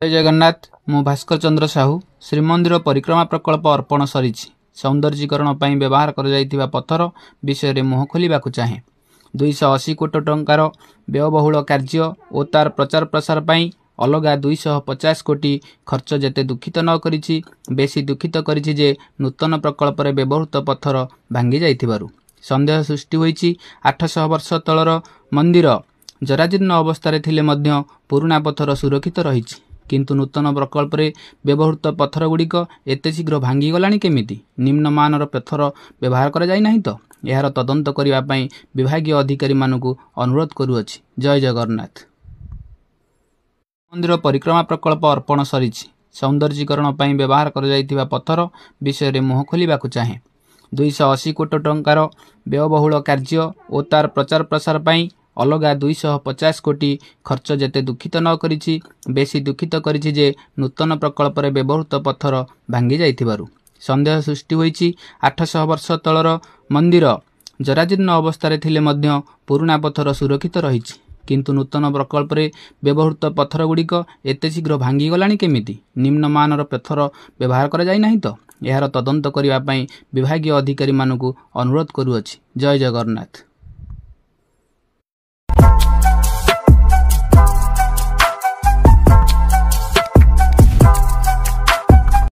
जय जगन्नाथ मु भास्कर चंद्र साहू श्रीमंदिर परिक्रमा प्रकल्प अर्पण सरी सौंदर्यीकरण पर व्यवहार कर पत्थर विषय में मुह खोल चाहे 280 कोटी टंकार व्ययबहुल कार्य और तार प्रचार प्रसार पर अलग 250 कोटी खर्च जेते दुखित न करिछि बेसी दुखित करिछि जे नूतन प्रकल्प रे व्यवहृत पत्थर भांगी जाइथिबारु संदेह सृष्टि होईछि। 800 वर्ष तलर मंदिर जराजीर्ण अवस्था थिले मध्य पुराणा पत्थर सुरक्षित रहिछि किंतु नूतन प्रकल्प रे व्यवहृत पत्थर गुड़िक एते शीघ्र भांगी गलानी केमिति निम्नमानर पत्थर व्यवहार करा जाय नाही तो यार तदंत करिवा पई विभागीय अधिकारी मानकु अनुरोध करूअछि। जय जगन्नाथ। मंदिर परिक्रमा प्रकल्प अर्पण सरी सौंदर्यीकरण पर व्यवहार कर पत्थर विषय में मुह खोल चाहे 280 कोटी टंकार व्ययबहुल कार्य और तार प्रचार प्रसार पर अलग 250 कोटी खर्च जेते दुखित न करिछि बेसी दुखित करिछि जे नूतन प्रकल्प रे व्यवहृत पत्थर भांगी जाइथिबारु संदेह सृष्टि होईछि। 800 वर्ष तलर मंदिर जराजीर्ण अवस्था थिले मध्य पुराणा पत्थर सुरक्षित रहिछि किंतु नूतन प्रकल्प रे व्यवहृत पत्थर गुड़िक एते शीघ्र भांगी गलानी केमिति निम्नमानर पत्थर व्यवहार करा जाय नाही तो यार तदंत करिवा पई विभागीय अधिकारी मानकु अनुरोध करूअछि। जय जगन्नाथ।